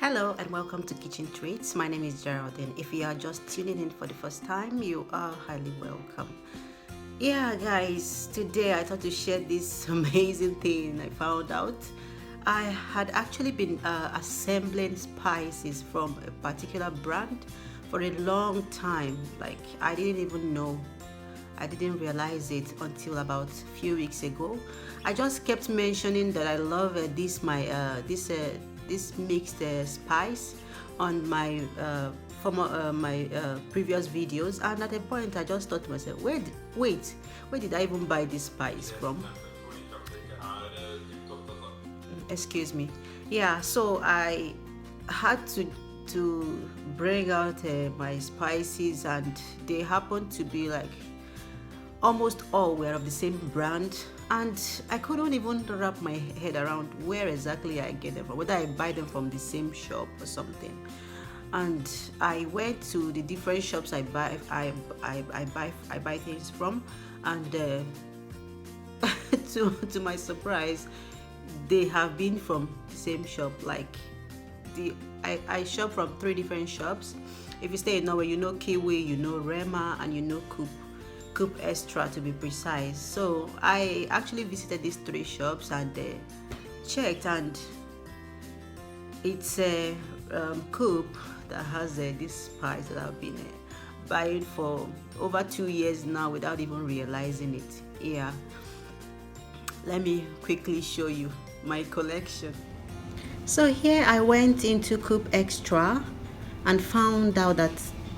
Hello and welcome to Kitchen Treats. My name is Geraldine. If you are just tuning in for the first time, you are highly welcome. Yeah, guys, today I thought to share this amazing thing I found out. I had actually been assembling spices from a particular brand for a long time. Like, I didn't even know, I didn't realize it until about a few weeks ago. I just kept mentioning that I love this mixed spice on my previous videos, and at a point I just thought to myself, wait, where did I even buy this spice from? Excuse me. Yeah, so I had to bring out my spices, and they happened to be like almost all were of the same brand, and I couldn't even wrap my head around where exactly I get them from, whether I buy them from the same shop or something. And I went to the different shops I buy things from, and to my surprise, they have been from the same shop. Like, I shop from three different shops. If you stay in Norway, you know Kiwi, you know Rema, and you know Coop Extra, to be precise. So I actually visited these three shops and checked, and it's a Coop that has this spice that I've been buying for over 2 years now without even realizing it. Yeah, let me quickly show you my collection. So here I went into Coop Extra and found out that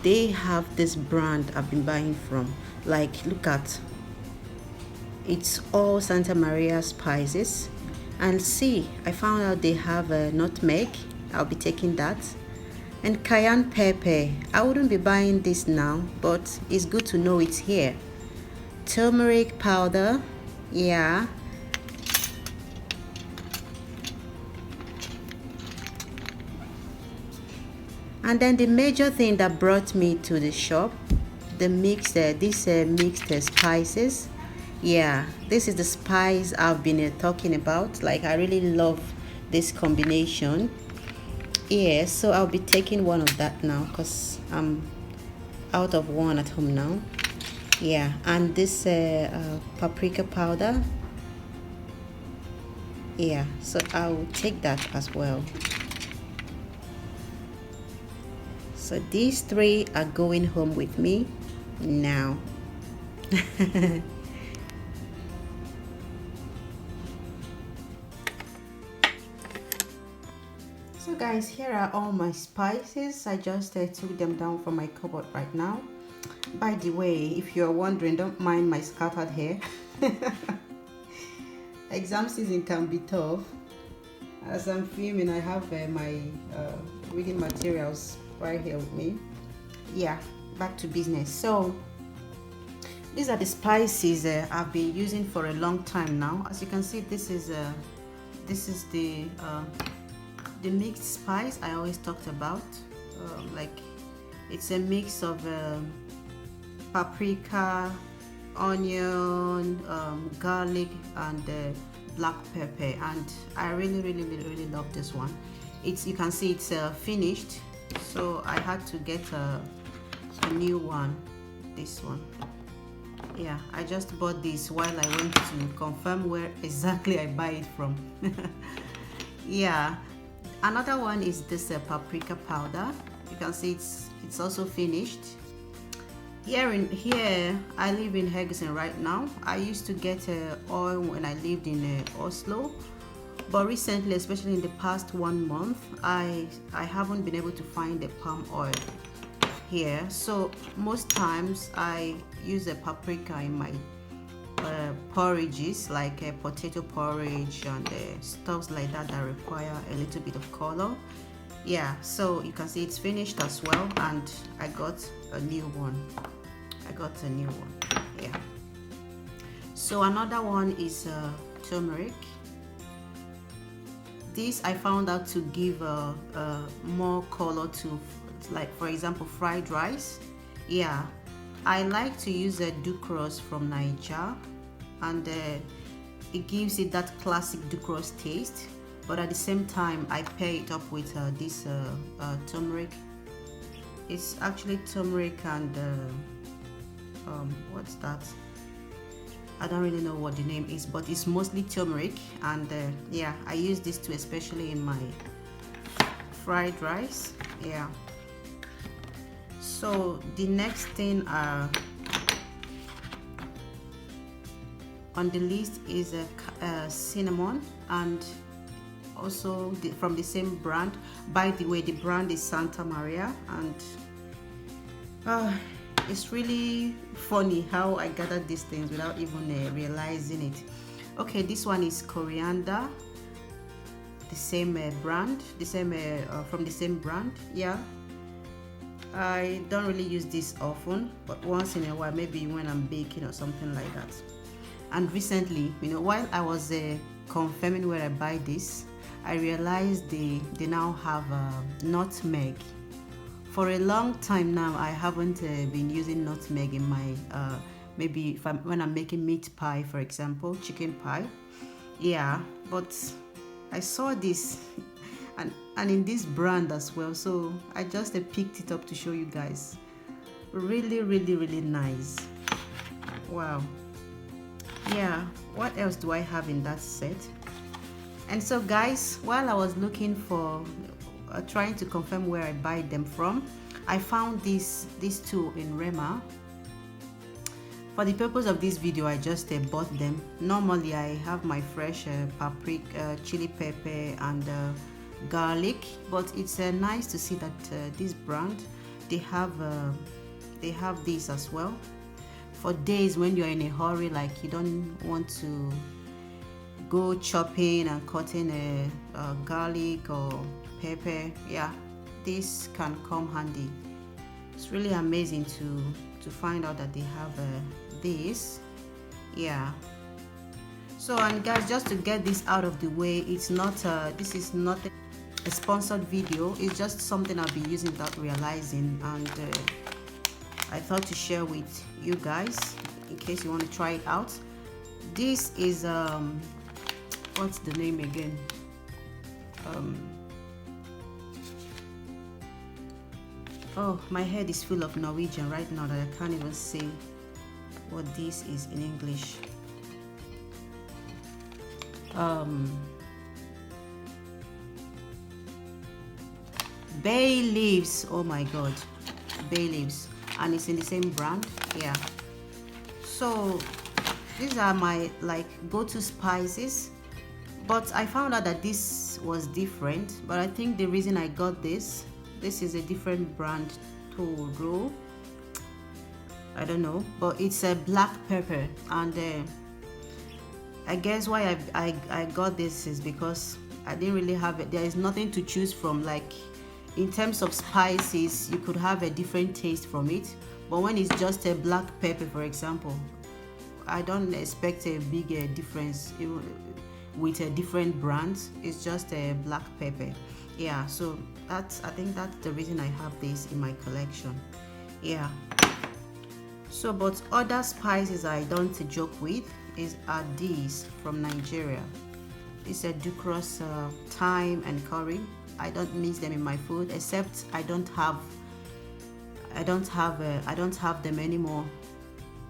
they have this brand I've been buying from. Like, look at, it's all Santa Maria spices. And see, I found out they have a nutmeg. I'll be taking that. And cayenne pepper. I wouldn't be buying this now, but it's good to know it's here. Turmeric powder. Yeah. And then the major thing that brought me to the shop, the mixed spices. Yeah, this is the spice I've been talking about. Like, I really love this combination. Yeah, so I'll be taking one of that now because I'm out of one at home now. Yeah, and this paprika powder. Yeah, so I'll take that as well. So these three are going home with me now. So guys, here are all my spices. I just took them down from my cupboard right now. By the way, if you're wondering, don't mind my scattered hair. Exam season can be tough. As I'm filming, I have my reading materials right here with me. Yeah, back to business. So these are the spices I've been using for a long time now. As you can see, this is the mixed spice I always talked about. Like, it's a mix of paprika, onion, garlic, and black pepper, and I really love this one. You can see it's finished, so I had to get a new one, this one. Yeah, I just bought this while I went to confirm where exactly I buy it from. Yeah, another one is this paprika powder. You can see it's also finished. Here I live in Haugesund right now. I used to get oil when I lived in Oslo, but recently, especially in the past 1 month, I haven't been able to find the palm oil here. So most times I use a paprika in my porridges, like potato porridge and stuffs like that require a little bit of color. Yeah, so you can see it's finished as well, and I got a new one. Yeah, so another one is turmeric. This I found out to give more color to, like, for example, fried rice. Yeah, I like to use a Ducros from Niger, and it gives it that classic Ducros taste. but at the same time I pair it up with this turmeric. It's actually turmeric and what's that? I don't really know what the name is, but it's mostly turmeric. And yeah, I use this too, especially in my fried rice. Yeah. So the next thing on the list is a cinnamon, and also from the same brand. By the way, the brand is Santa Maria, and it's really funny how I gathered these things without even realizing it. Okay, this one is coriander, the same brand, from the same brand. Yeah, I don't really use this often, but once in a while, maybe when I'm baking or something like that. And recently, you know, while I was confirming where I buy this, I realized they now have nutmeg. For a long time now, I haven't been using nutmeg in my maybe when I'm making meat pie, for example, chicken pie. Yeah, but I saw this and in this brand as well, so I just picked it up to show you guys. Really, really, really nice. Wow. Yeah, what else do I have in that set? And so guys, while I was looking for trying to confirm where I buy them from, I found these two in Rema. For the purpose of this video, I just bought them. Normally I have my fresh paprika, chili pepper and garlic, but it's nice to see that this brand, they have this as well. For days when you're in a hurry, like you don't want to go chopping and cutting garlic or pepper, yeah, this can come handy. It's really amazing to find out that they have this. Yeah. So, and guys, just to get this out of the way, it's not this is not a sponsored video. It's just something I've been using without realizing, and I thought to share with you guys in case you want to try it out. This is what's the name again? Oh, my head is full of Norwegian right now that I can't even say what this is in English. Bay leaves. Oh my god, bay leaves. And it's in the same brand. Yeah, so these are my like go-to spices, but I found out that this was different. But I think the reason I got this is a different brand, Toro, I don't know, but it's a black pepper. And I guess why I got this is because I didn't really have it. There is nothing to choose from. Like in terms of spices, you could have a different taste from it, but when it's just a black pepper, for example, I don't expect a big difference with a different brand. It's just a black pepper. Yeah, so I think that's the reason I have this in my collection. Yeah. So, but other spices I don't joke with are these from Nigeria. It's a Ducros thyme and curry. I don't mix them in my food, except I don't have them anymore.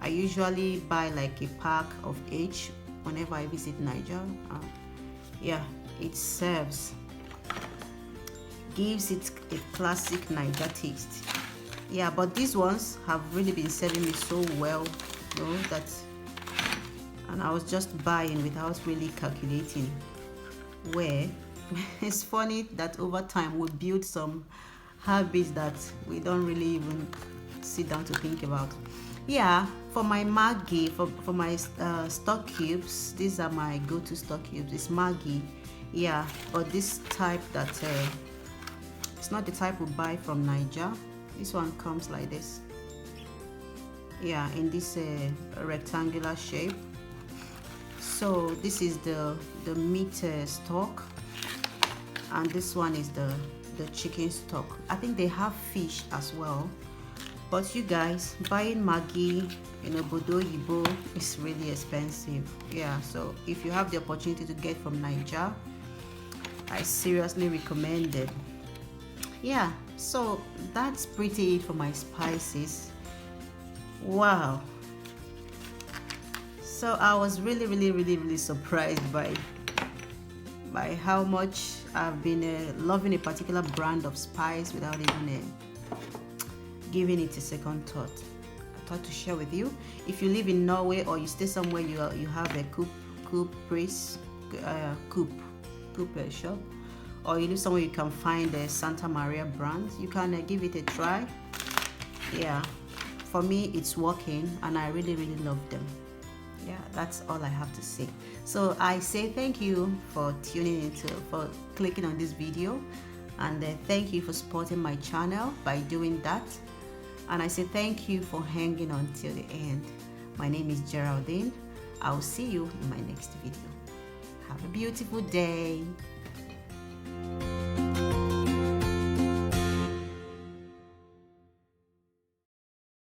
I usually buy like a pack of each whenever I visit Niger. Yeah, it gives it a classic Niger taste. Yeah, but these ones have really been serving me so well, you know, that, and I was just buying without really calculating where. It's funny that over time we build some habits that we don't really even sit down to think about. Yeah, for my Maggi, for my stock cubes, these are my go-to stock cubes. It's Maggi. Yeah, but this type that it's not the type we buy from Niger. This one comes like this. Yeah, in this rectangular shape. So this is the meat stock, and this one is the chicken stock. I think they have fish as well. But you guys, buying Maggi in Obodo Oyibo is really expensive. Yeah, so if you have the opportunity to get from Niger, I seriously recommend it. Yeah, so that's pretty it for my spices. Wow. So I was really surprised by how much I've been loving a particular brand of spice without even giving it a second thought. I thought to share with you. If you live in Norway or you stay somewhere you have a Coop priest, Coop shop, or you live somewhere you can find a Santa Maria brand, you can give it a try. Yeah, for me it's working and I really love them. Yeah, that's all I have to say. So I say thank you for for clicking on this video, and thank you for supporting my channel by doing that. And I say thank you for hanging on till the end. My name is Geraldine. I'll see you in my next video. Have a beautiful day.